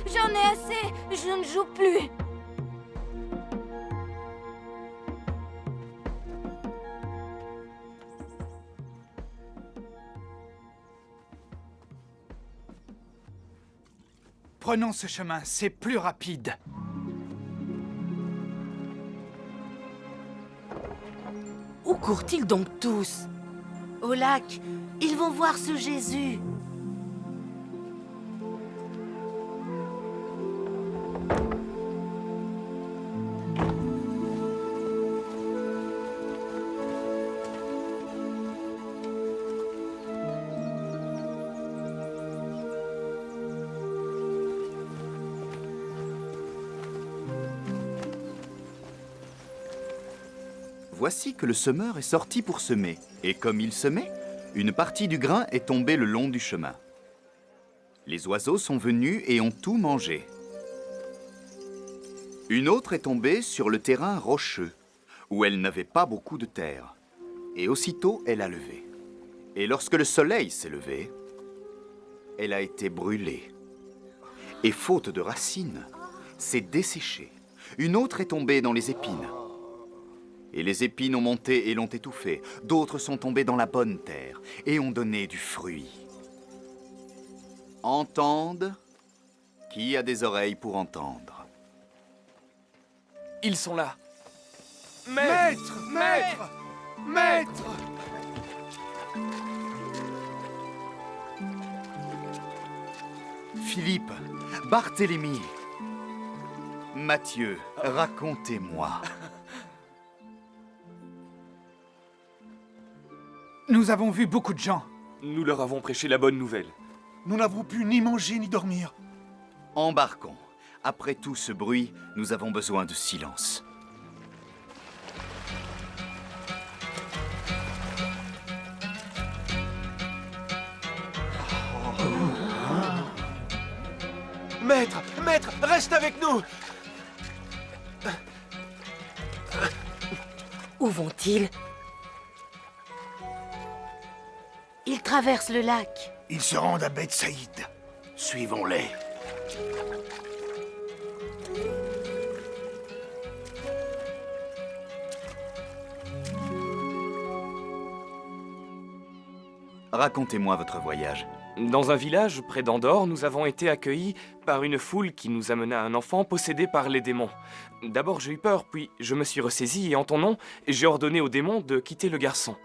J'en ai assez, je ne joue plus. Prenons ce chemin, c'est plus rapide. Où courent-ils donc tous? Au lac, ils vont voir ce Jésus. Voici que le semeur est sorti pour semer. Et comme il semait, une partie du grain est tombée le long du chemin. Les oiseaux sont venus et ont tout mangé. Une autre est tombée sur le terrain rocheux, où elle n'avait pas beaucoup de terre. Et aussitôt, elle a levé. Et lorsque le soleil s'est levé, elle a été brûlée. Et faute de racines, s'est desséchée. Une autre est tombée dans les épines. Et les épines ont monté et l'ont étouffée. D'autres sont tombées dans la bonne terre et ont donné du fruit. Entende, qui a des oreilles pour entendre. Ils sont là. Maître! Maître! Maître! Philippe, Barthélemy, Matthieu, racontez-moi. Nous avons vu beaucoup de gens. Nous leur avons prêché la bonne nouvelle. Nous n'avons pu ni manger ni dormir. Embarquons. Après tout ce bruit, nous avons besoin de silence. Maître, reste avec nous. Où vont-ils? Ils traversent le lac. Ils se rendent à Beth Saïd. Suivons-les. Racontez-moi votre voyage. Dans un village près d'Andorre, nous avons été accueillis par une foule qui nous amena un enfant possédé par les démons. D'abord j'ai eu peur, puis je me suis ressaisi et en ton nom, j'ai ordonné aux démons de quitter le garçon.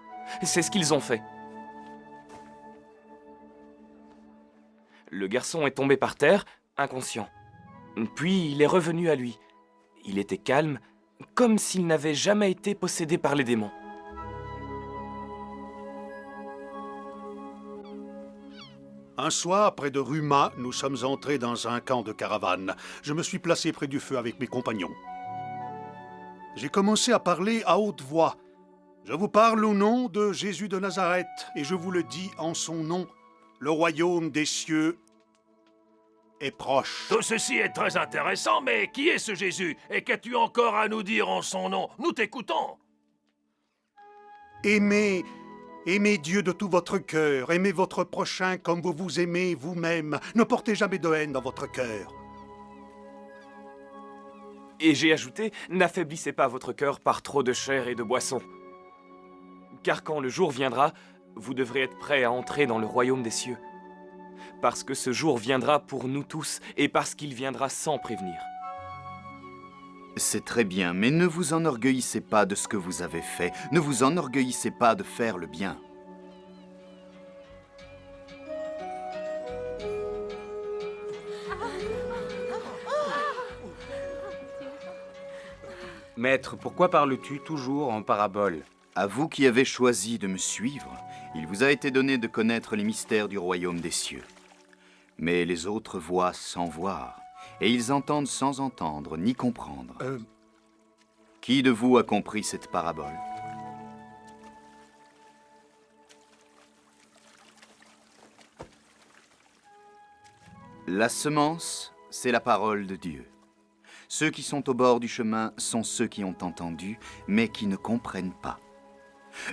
C'est ce qu'ils ont fait. Le garçon est tombé par terre, inconscient. Puis il est revenu à lui. Il était calme, comme s'il n'avait jamais été possédé par les démons. Un soir, près de Ruma, nous sommes entrés dans un camp de caravane. Je me suis placé près du feu avec mes compagnons. J'ai commencé à parler à haute voix. Je vous parle au nom de Jésus de Nazareth, et je vous le dis en son nom. Le royaume des cieux est proche. Tout ceci est très intéressant, mais qui est ce Jésus? Et qu'as-tu encore à nous dire en son nom? Nous t'écoutons. Aimez Dieu de tout votre cœur. Aimez votre prochain comme vous vous aimez vous-même. Ne portez jamais de haine dans votre cœur. Et j'ai ajouté, n'affaiblissez pas votre cœur par trop de chair et de boisson. Car quand le jour viendra, vous devrez être prêts à entrer dans le royaume des cieux. Parce que ce jour viendra pour nous tous, et parce qu'il viendra sans prévenir. C'est très bien, mais ne vous enorgueillissez pas de ce que vous avez fait. Ne vous enorgueillissez pas de faire le bien. Maître, pourquoi parles-tu toujours en parabole? À vous qui avez choisi de me suivre, il vous a été donné de connaître les mystères du royaume des cieux. Mais les autres voient sans voir, et ils entendent sans entendre ni comprendre. Qui de vous a compris cette parabole? La semence, c'est la parole de Dieu. Ceux qui sont au bord du chemin sont ceux qui ont entendu, mais qui ne comprennent pas.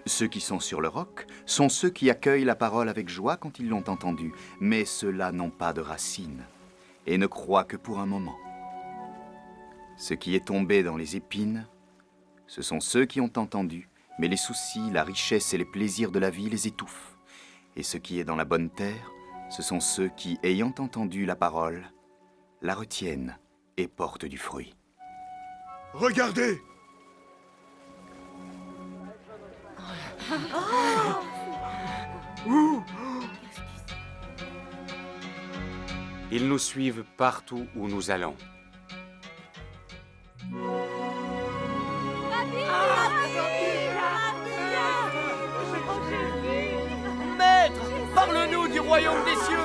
Ceux qui sont sur le roc sont ceux qui accueillent la parole avec joie quand ils l'ont entendue, mais ceux-là n'ont pas de racines et ne croient que pour un moment. Ce qui est tombé dans les épines, ce sont ceux qui ont entendu, mais les soucis, la richesse et les plaisirs de la vie les étouffent. Et ce qui est dans la bonne terre, ce sont ceux qui, ayant entendu la parole, la retiennent et portent du fruit. Regardez! Ils nous suivent partout où nous allons. Maître, parle-nous du royaume des cieux!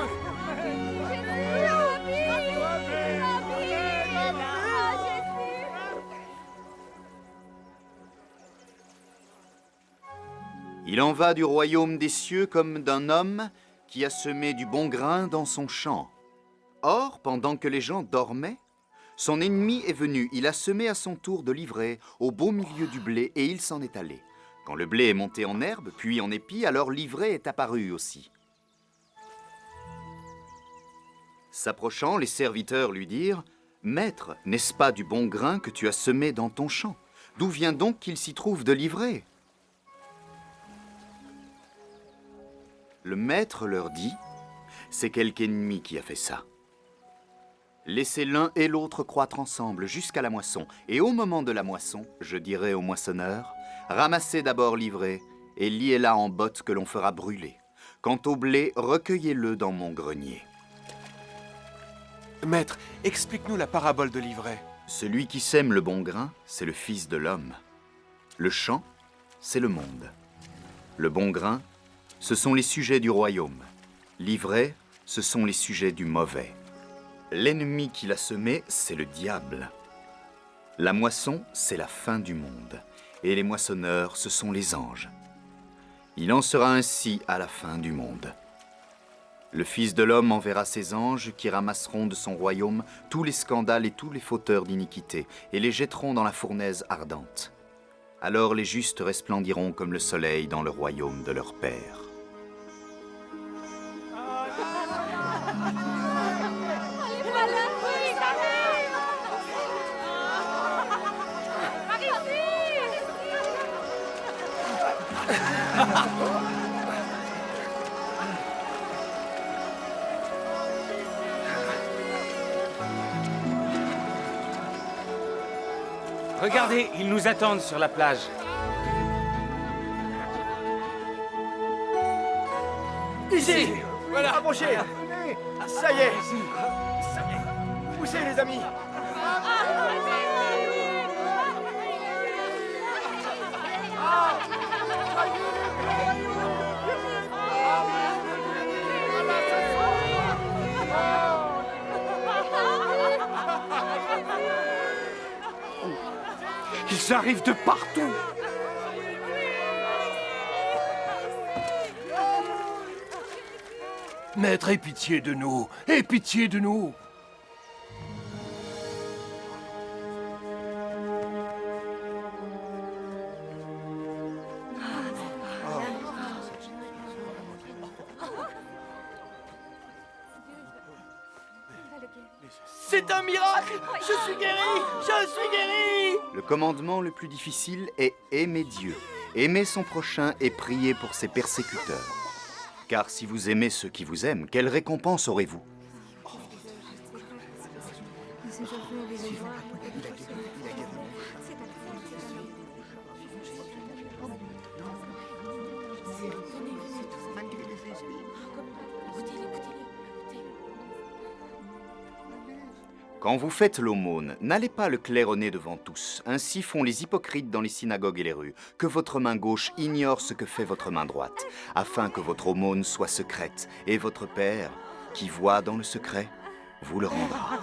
Il en va du royaume des cieux comme d'un homme qui a semé du bon grain dans son champ. Or, pendant que les gens dormaient, son ennemi est venu. Il a semé à son tour de l'ivraie au beau milieu du blé et il s'en est allé. Quand le blé est monté en herbe, puis en épi, alors l'ivraie est apparue aussi. S'approchant, les serviteurs lui dirent « Maître, n'est-ce pas du bon grain que tu as semé dans ton champ? D'où vient donc qu'il s'y trouve de l'ivraie ?» Le maître leur dit, c'est quelque ennemi qui a fait ça. Laissez l'un et l'autre croître ensemble jusqu'à la moisson. Et au moment de la moisson, je dirai au moissonneur, ramassez d'abord l'ivraie et liez-la en bottes que l'on fera brûler. Quant au blé, recueillez-le dans mon grenier. Maître, explique-nous la parabole de l'ivraie. Celui qui sème le bon grain, c'est le Fils de l'homme. Le champ, c'est le monde. Le bon grain, ce sont les sujets du royaume. L'ivraie, ce sont les sujets du mauvais. L'ennemi qui l'a semé, c'est le diable. La moisson, c'est la fin du monde. Et les moissonneurs, ce sont les anges. Il en sera ainsi à la fin du monde. Le Fils de l'homme enverra ses anges qui ramasseront de son royaume tous les scandales et tous les fauteurs d'iniquité et les jetteront dans la fournaise ardente. Alors les justes resplendiront comme le soleil dans le royaume de leur Père. Regardez, ils nous attendent sur la plage. Ici. Voilà. Approchez. Ça y est. Poussez, les amis. Ils arrivent de partout. Maître, aie pitié de nous. Aie pitié de nous. C'est un miracle. Je suis guéri. Je suis guéri. Le commandement le plus difficile est aimer Dieu, aimer son prochain et prier pour ses persécuteurs. Car si vous aimez ceux qui vous aiment, quelle récompense aurez-vous? Quand vous faites l'aumône, n'allez pas le claironner devant tous. Ainsi font les hypocrites dans les synagogues et les rues. Que votre main gauche ignore ce que fait votre main droite, afin que votre aumône soit secrète, et votre Père, qui voit dans le secret, vous le rendra.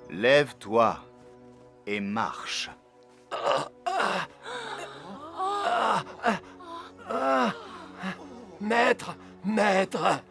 Lève-toi et marche. Maître, maître.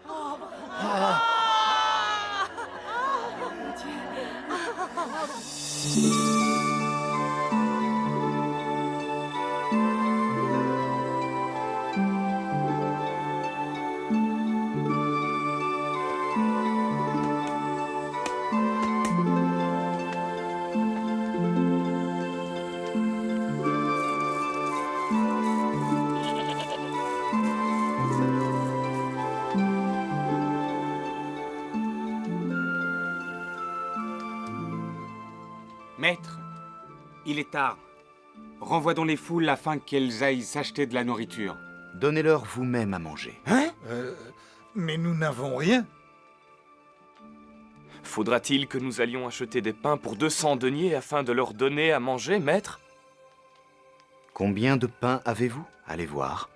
Maître, il est tard. Renvoie donc les foules afin qu'elles aillent s'acheter de la nourriture. Donnez-leur vous-même à manger. Hein? Mais nous n'avons rien. Faudra-t-il que nous allions acheter des pains pour 200 deniers afin de leur donner à manger, maître? Combien de pains avez-vous? Allez voir.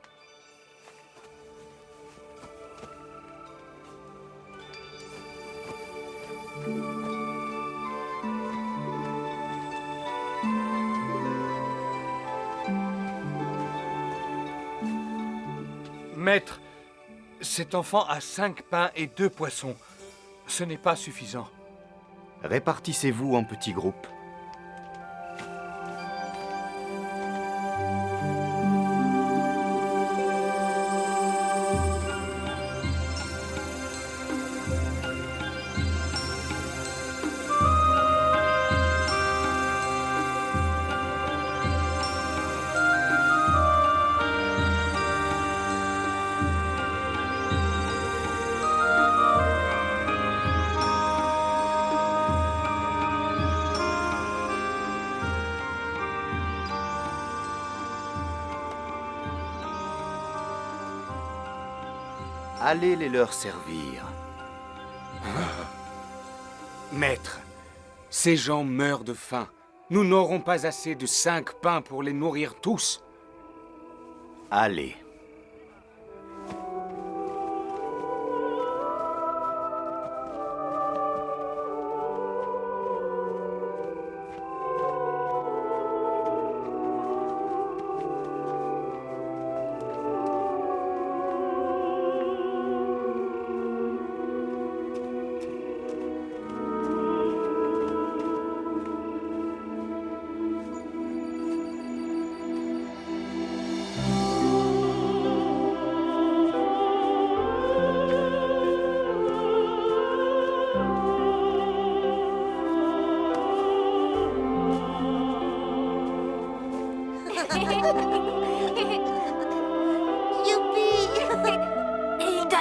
Maître, cet enfant a 5 pains et 2 poissons. Ce n'est pas suffisant. Répartissez-vous en petits groupes. Allez les leur servir. Maître, ces gens meurent de faim. Nous n'aurons pas assez de 5 pains pour les nourrir tous. Allez.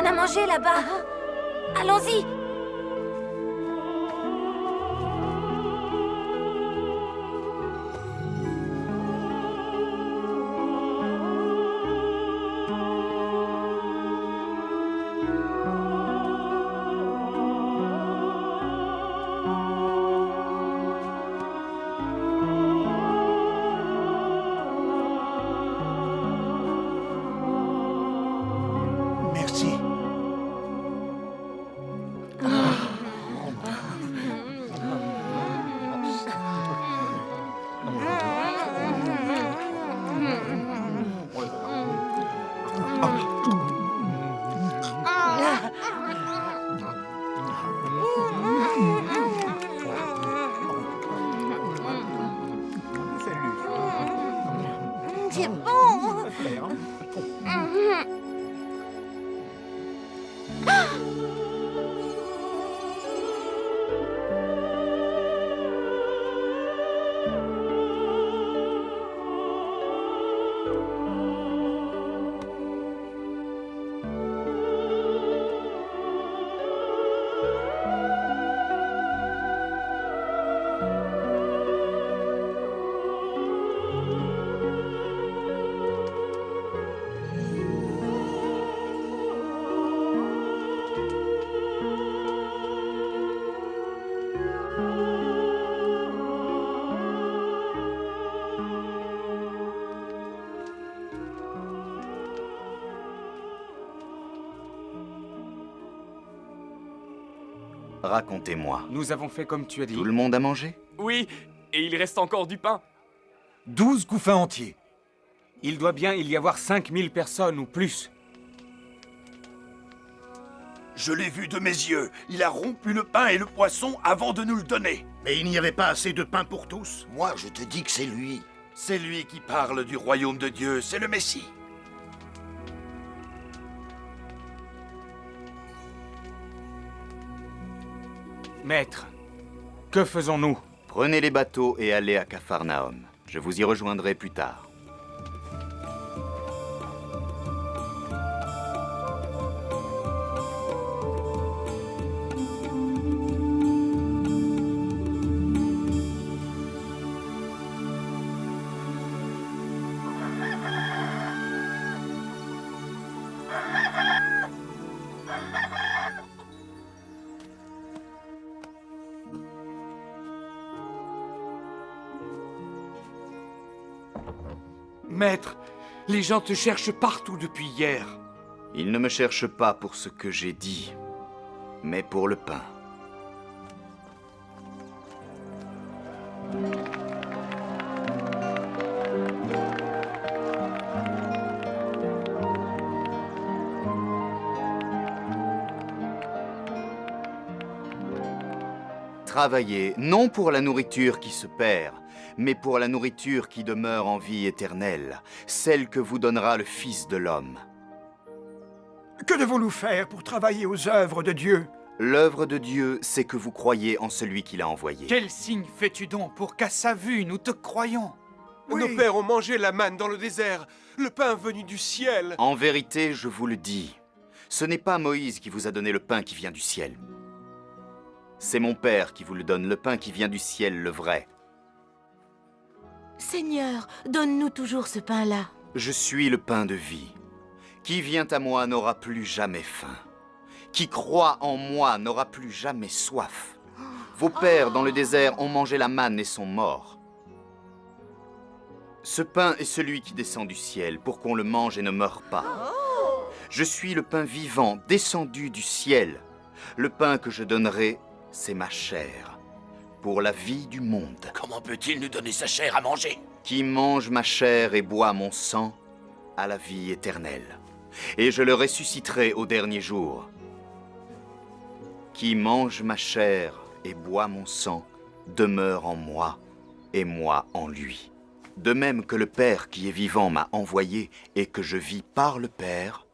bien à manger là-bas. Allons-y. Merci. C'est bon. Racontez-moi. Nous avons fait comme tu as dit. Tout le monde a mangé? Oui, et il reste encore du pain. 12 couffins entiers. Il doit bien y avoir 5000 personnes ou plus. Je l'ai vu de mes yeux. Il a rompu le pain et le poisson avant de nous le donner. Mais il n'y avait pas assez de pain pour tous. Moi, je te dis que c'est lui. C'est lui qui parle du royaume de Dieu. C'est le Messie. Maître, que faisons-nous? Prenez les bateaux et allez à Capharnaüm. Je vous y rejoindrai plus tard. Maître, les gens te cherchent partout depuis hier. Ils ne me cherchent pas pour ce que j'ai dit, mais pour le pain. Travaillez, non pour la nourriture qui se perd, mais pour la nourriture qui demeure en vie éternelle, celle que vous donnera le Fils de l'homme. Que devons-nous faire pour travailler aux œuvres de Dieu? L'œuvre de Dieu, c'est que vous croyez en celui qui l'a envoyé. Quel signe fais-tu donc pour qu'à sa vue nous te croyons? Oui. Nos pères ont mangé la manne dans le désert, le pain venu du ciel. En vérité, je vous le dis, ce n'est pas Moïse qui vous a donné le pain qui vient du ciel. C'est mon Père qui vous le donne, le pain qui vient du ciel, le vrai. Seigneur, donne-nous toujours ce pain-là. Je suis le pain de vie. Qui vient à moi n'aura plus jamais faim. Qui croit en moi n'aura plus jamais soif. Vos pères dans le désert ont mangé la manne et sont morts. Ce pain est celui qui descend du ciel pour qu'on le mange et ne meure pas. Je suis le pain vivant descendu du ciel. Le pain que je donnerai, c'est ma chair, pour la vie du monde. Comment peut-il nous donner sa chair à manger? Qui mange ma chair et boit mon sang a la vie éternelle, et je le ressusciterai au dernier jour. Qui mange ma chair et boit mon sang demeure en moi, et moi en lui. De même que le Père qui est vivant m'a envoyé et que je vis par le Père,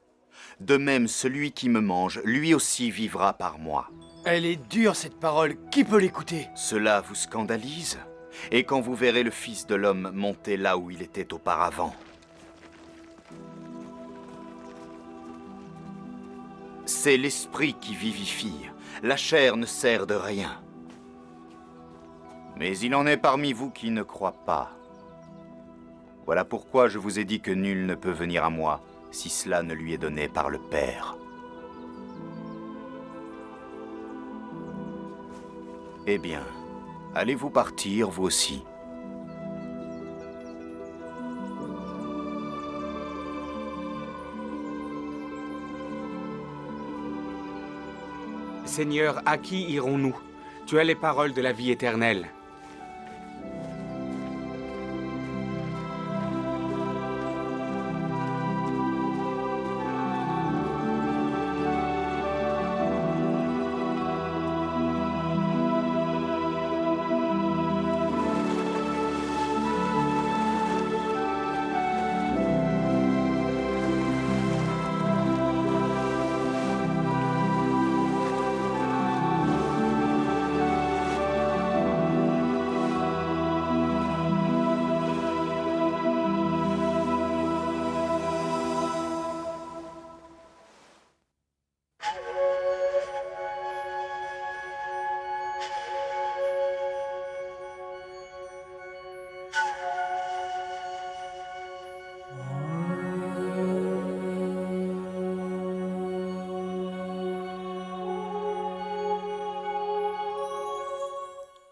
de même celui qui me mange, lui aussi vivra par moi. Elle est dure cette parole, qui peut l'écouter? Cela vous scandalise? Et quand vous verrez le Fils de l'homme monter là où il était auparavant. C'est l'esprit qui vivifie. La chair ne sert de rien. Mais il en est parmi vous qui ne croient pas. Voilà pourquoi je vous ai dit que nul ne peut venir à moi si cela ne lui est donné par le Père. Eh bien, allez-vous partir, vous aussi? Seigneur, à qui irons-nous? Tu as les paroles de la vie éternelle.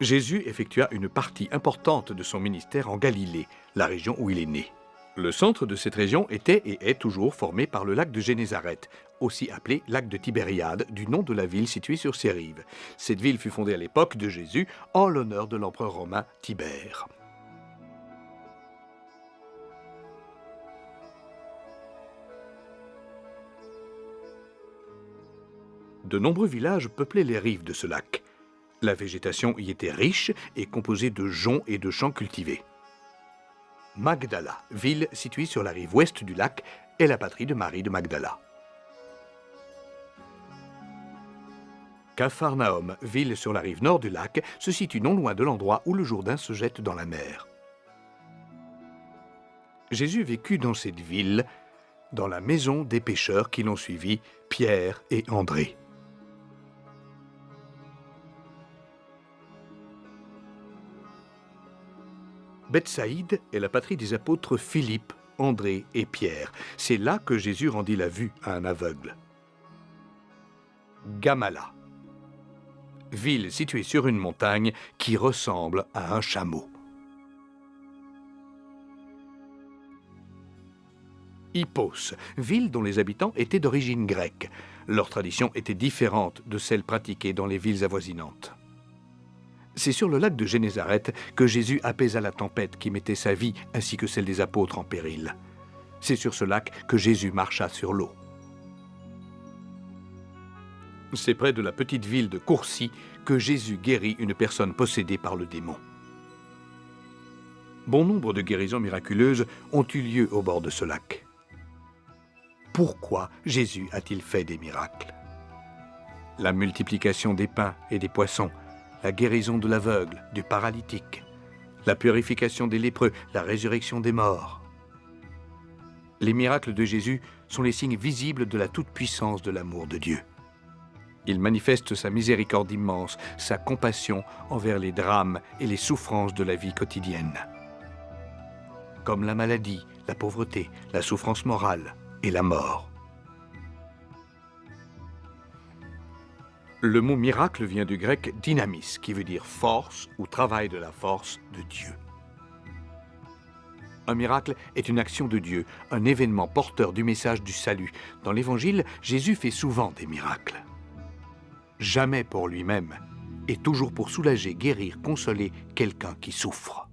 Jésus effectua une partie importante de son ministère en Galilée, la région où il est né. Le centre de cette région était et est toujours formé par le lac de Génézareth, aussi appelé lac de Tibériade, du nom de la ville située sur ses rives. Cette ville fut fondée à l'époque de Jésus en l'honneur de l'empereur romain Tibère. De nombreux villages peuplaient les rives de ce lac. La végétation y était riche et composée de joncs et de champs cultivés. Magdala, ville située sur la rive ouest du lac, est la patrie de Marie de Magdala. Capharnaüm, ville sur la rive nord du lac, se situe non loin de l'endroit où le Jourdain se jette dans la mer. Jésus vécut dans cette ville, dans la maison des pêcheurs qui l'ont suivi, Pierre et André. Bethsaïde est la patrie des apôtres Philippe, André et Pierre. C'est là que Jésus rendit la vue à un aveugle. Gamala, ville située sur une montagne qui ressemble à un chameau. Hippos, ville dont les habitants étaient d'origine grecque. Leur tradition était différente de celle pratiquée dans les villes avoisinantes. C'est sur le lac de Génézareth que Jésus apaisa la tempête qui mettait sa vie ainsi que celle des apôtres en péril. C'est sur ce lac que Jésus marcha sur l'eau. C'est près de la petite ville de Courcy que Jésus guérit une personne possédée par le démon. Bon nombre de guérisons miraculeuses ont eu lieu au bord de ce lac. Pourquoi Jésus a-t-il fait des miracles? La multiplication des pains et des poissons, la guérison de l'aveugle, du paralytique, la purification des lépreux, la résurrection des morts. Les miracles de Jésus sont les signes visibles de la toute-puissance de l'amour de Dieu. Il manifeste sa miséricorde immense, sa compassion envers les drames et les souffrances de la vie quotidienne. Comme la maladie, la pauvreté, la souffrance morale et la mort. Le mot miracle vient du grec dynamis, qui veut dire force ou travail de la force de Dieu. Un miracle est une action de Dieu, un événement porteur du message du salut. Dans l'Évangile, Jésus fait souvent des miracles. Jamais pour lui-même, et toujours pour soulager, guérir, consoler quelqu'un qui souffre.